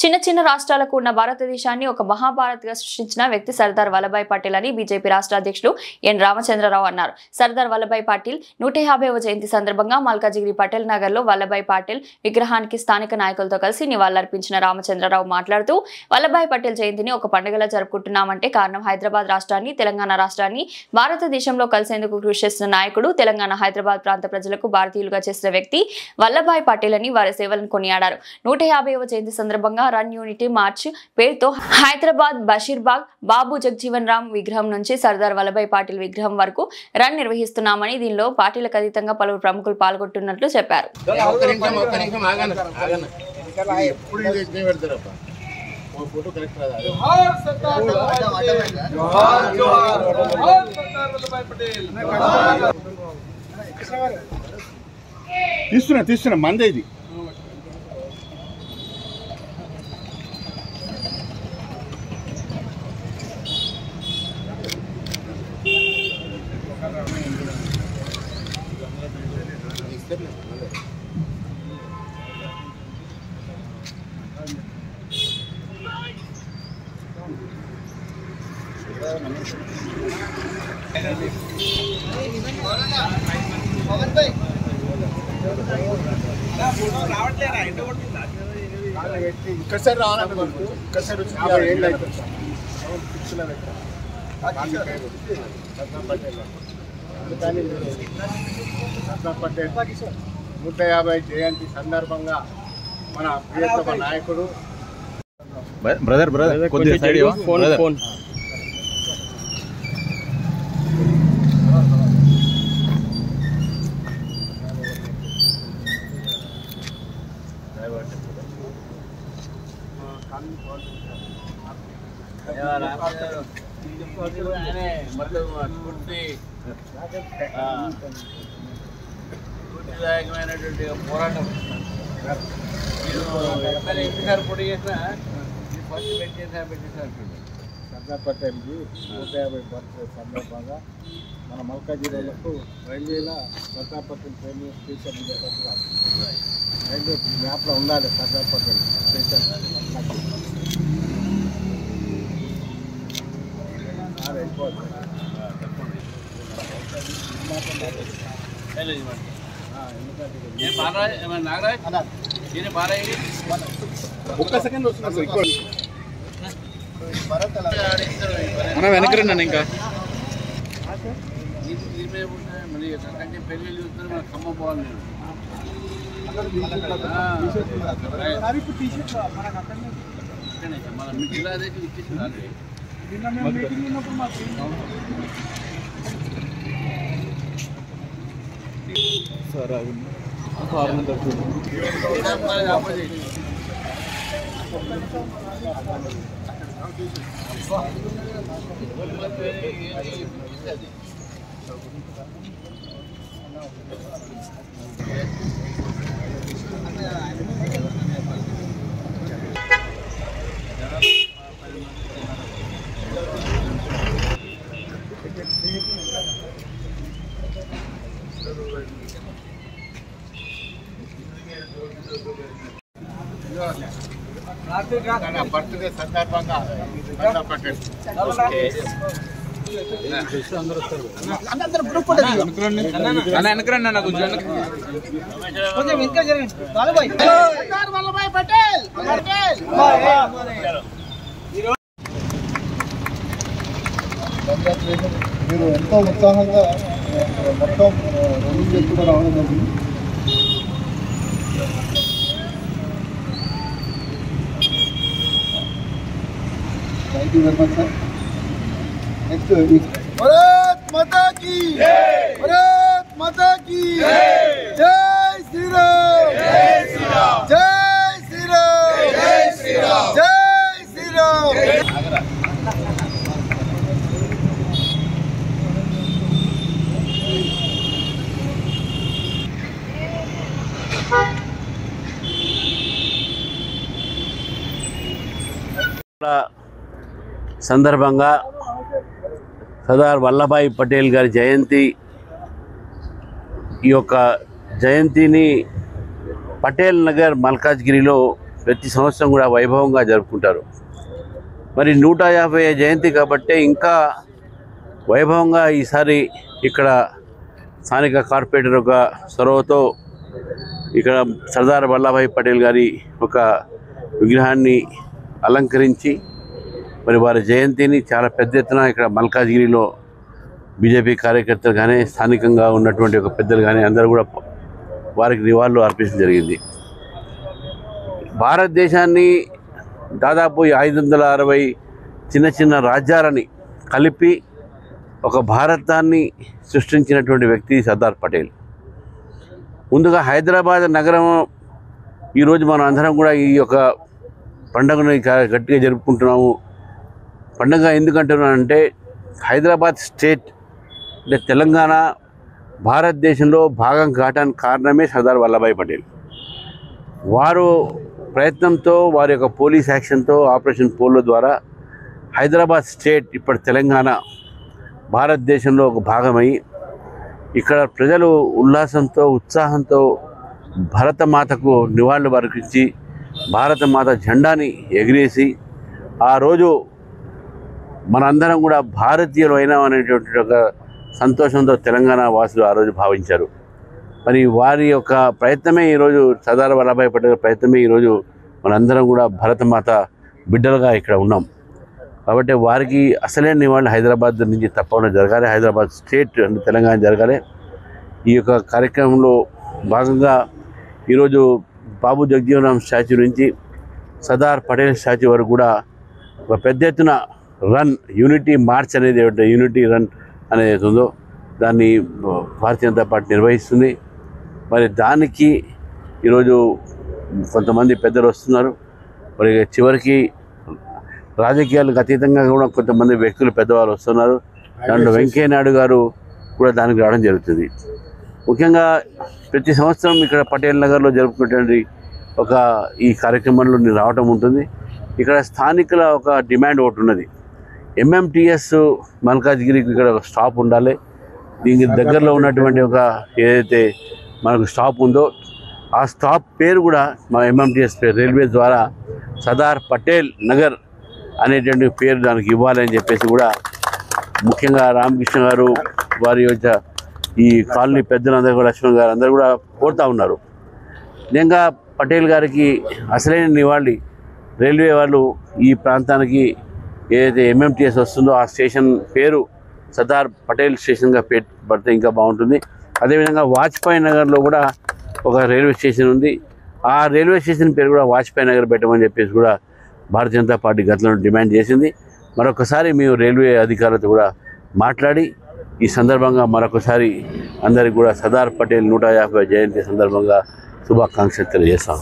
చిన్న చిన్న రాష్ట్రాలకు ఉన్న భారతదేశాన్ని ఒక మహాభారత్గా సృష్టించిన వ్యక్తి సర్దార్ వల్లభాయ్ పటేల్ అని బీజేపీ రాష్ట్ర అధ్యక్షులు ఎన్ రామచంద్రరావు అన్నారు. సర్దార్ వల్లభాయ్ పటేల్ 150వ జయంతి సందర్భంగా మల్కాజిగిరి పటేల్ నగర్ లో వల్లభాయ్ పటేల్ విగ్రహానికి స్థానిక నాయకులతో కలిసి నివాళులర్పించిన రామచంద్రరావు మాట్లాడుతూ వల్లభాయ్ పటేల్ జయంతిని ఒక పండుగలా జరుపుకుంటున్నామంటే కారణం హైదరాబాద్ రాష్ట్రాన్ని, తెలంగాణ రాష్ట్రాన్ని భారతదేశంలో కలిసేందుకు కృషి చేస్తున్న నాయకుడు, తెలంగాణ హైదరాబాద్ ప్రాంత ప్రజలకు భారతీయులుగా చేసిన వ్యక్తి వల్లభాయ్ పటేల్ అని వారి సేవలను కొనియాడారు. 150వ జయంతి సందర్భంగా రన్ యూనిటీ మార్చ్ పేరుతో హైదరాబాద్ బషీర్బాగ్ బాబు జగజీవన్ రామ్ విగ్రహం నుంచి సర్దార్ వల్లభాయ్ పటేల్ విగ్రహం వరకు రన్ నిర్వహిస్తున్నామని, దీనిలో పార్టీలకు అతీతంగా పలువురు ప్రముఖులు పాల్గొంటున్నట్లు చెప్పారు. తీస్తున్నా మందే ఇది ఒక్కసారి రావాలనుకుంటు ఒక్కసారి సర్దార్ పటేల్ 150 జయంతి సందర్భంగా మన ప్రియతమ నాయకుడు బ్రదర్ ఫోన్ స్ఫూర్తిదాయకమైనటువంటి పోరాటం ఎన్నిసార్లు పోటీ చేసినా ఫస్ట్ పెట్టేసారు. సర్దార్ పటేల్కి 150 బర్త్డే సందర్భంగా మన మల్కాజిగిరిలకు రైల్వేలో Sardar Patel train station railway మ్యాప్లో ఉండాలి. సర్దార్ పటేల్ స్టేషన్ ఒక్క సెకండ్ వస్తుంది వెనకరండి ఇంకా మళ్ళీ ఎక్కడికంటే పెళ్ళి చూస్తారు మన ఖమ్మం పోవాలి. మన జిల్లా దగ్గర ఇచ్చేసి సార్ బర్త్డే సందర్భంగా సర్దార్ పటేల్ వెనకరండి నాకు మీరు ఎంతో ఉత్సాహంగా మొత్తం రన్నింగ్ చేసుకుంటూ రావడం జరిగింది. Thank you very much sir. Next Bharat Mata కీ భారత్ మాతా కీ జై శ్రీరామ్ జై శ్రీరామ్ జై శ్రీరామ్ జై శ్రీరామ్ జై శ్రీరామ్. సందర్భంగా సర్దార్ వల్లభాయ్ పటేల్ గారి జయంతి, ఈ యొక్క జయంతిని పటేల్ నగర్ మల్కాజ్గిరిలో ప్రతి సంవత్సరం కూడా వైభవంగా జరుపుకుంటారు. మరి 150వ జయంతి కాబట్టి ఇంకా వైభవంగా ఈసారి ఇక్కడ స్థానిక కార్పొరేటర్ ఒక చొరవతో ఇక్కడ సర్దార్ వల్లభాయ్ పటేల్ గారి ఒక విగ్రహాన్ని అలంకరించి మరి వారి జయంతిని చాలా పెద్ద ఎత్తున ఇక్కడ మల్కాజ్గిరిలో బీజేపీ కార్యకర్తలు కానీ స్థానికంగా ఉన్నటువంటి ఒక పెద్దలు కానీ అందరూ కూడా వారికి నివాళులు అర్పించడం జరిగింది. భారతదేశాన్ని దాదాపు 560 చిన్న చిన్న రాజ్యాలని కలిపి ఒక భారతాన్ని సృష్టించినటువంటి వ్యక్తి సర్దార్ పటేల్. ముందుగా హైదరాబాద్ నగరం ఈరోజు మనం అందరం కూడా ఈ యొక్క పండుగను గట్టిగా జరుపుకుంటున్నాము. పండుగ ఎందుకంటున్నానంటే హైదరాబాద్ స్టేట్ అంటే తెలంగాణ భారతదేశంలో భాగం కావడానికి కారణమే సర్దార్ వల్లభాయ్ పటేల్. వారు ప్రయత్నంతో వారి యొక్క పోలీస్ యాక్షన్తో ఆపరేషన్ పోలో ద్వారా హైదరాబాద్ స్టేట్ ఇప్పుడు తెలంగాణ భారతదేశంలో ఒక భాగమై ఇక్కడ ప్రజలు ఉల్లాసంతో ఉత్సాహంతో భరతమాతకు నివాళులు అర్పించి భారతమాత జెండాని ఎగిరేసి ఆ రోజు మనందరం కూడా భారతీయులు అయినాం అనేటువంటి ఒక సంతోషంతో తెలంగాణ వాసులు ఆ రోజు భావించారు. మరి వారి యొక్క ప్రయత్నమే ఈరోజు సర్దార్ వల్లభాయ్ పటేల్ ప్రయత్నమే ఈరోజు మనందరం కూడా భరతమాత బిడ్డలుగా ఇక్కడ ఉన్నాం. కాబట్టి వారికి అసలైన నివాళులు హైదరాబాద్ నుంచి తప్పకుండా జరగాలి, హైదరాబాద్ స్టేట్ అంటే తెలంగాణ జరగాలి. ఈ యొక్క కార్యక్రమంలో భాగంగా ఈరోజు బాబు జగజీవన్ రామ్ స్టాచ్యూ నుంచి సర్దార్ పటేల్ స్టాచ్యూ వరకు కూడా ఒక పెద్ద ఎత్తున రన్ యూనిటీ మార్చ్ అనేది యూనిటీ రన్ అనేది ఉందో దాన్ని భారతీయ జనతా పార్టీ నిర్వహిస్తుంది. మరి దానికి ఈరోజు కొంతమంది పెద్దలు వస్తున్నారు. మరి చివరికి రాజకీయాలకు అతీతంగా కూడా కొంతమంది వ్యక్తులు పెద్దవాళ్ళు వస్తున్నారు. దాంట్లో వెంకయ్య నాయుడు గారు కూడా దానికి రావడం జరుగుతుంది. ముఖ్యంగా ప్రతి సంవత్సరం ఇక్కడ పటేల్ నగర్లో జరుపుకునేటువంటి ఒక ఈ కార్యక్రమంలో నేను రావటం ఉంటుంది. ఇక్కడ స్థానికుల ఒక డిమాండ్ ఒకటి ఉన్నది. ఎంఎంటీఎస్ మల్కాజ్గిరికి ఇక్కడ ఒక స్టాప్ ఉండాలి. దీనికి దగ్గరలో ఉన్నటువంటి ఒక ఏదైతే మనకు స్టాప్ ఉందో ఆ స్టాప్ పేరు కూడా మా ఎంఎంటీఎస్ పేరు రైల్వే ద్వారా సర్దార్ పటేల్ నగర్ అనేటువంటి పేరు దానికి ఇవ్వాలని చెప్పేసి కూడా ముఖ్యంగా రామకృష్ణ గారు వారి యొక్క ఈ కాలనీ పెద్దలందరూ కూడా లక్ష్మణ్ గారు అందరూ కూడా కోరుతూ ఉన్నారు. నిజంగా పటేల్ గారికి అసలైన నివాళి రైల్వే వాళ్ళు ఈ ప్రాంతానికి ఏదైతే ఎంఎంటీఎస్ వస్తుందో ఆ స్టేషన్ పేరు సర్దార్ పటేల్ స్టేషన్గా పడితే ఇంకా బాగుంటుంది. అదేవిధంగా వాజ్పేయి నగర్లో కూడా ఒక రైల్వే స్టేషన్ ఉంది. ఆ రైల్వే స్టేషన్ పేరు కూడా వాజ్పేయి నగర్ పెట్టమని చెప్పేసి కూడా భారతీయ జనతా పార్టీ గతంలో డిమాండ్ చేసింది. మరొకసారి మేము రైల్వే అధికారులతో కూడా మాట్లాడి ఈ సందర్భంగా మరొకసారి అందరికీ కూడా సర్దార్ పటేల్ 150వ జయంతి సందర్భంగా శుభాకాంక్షలు తెలియజేస్తాం.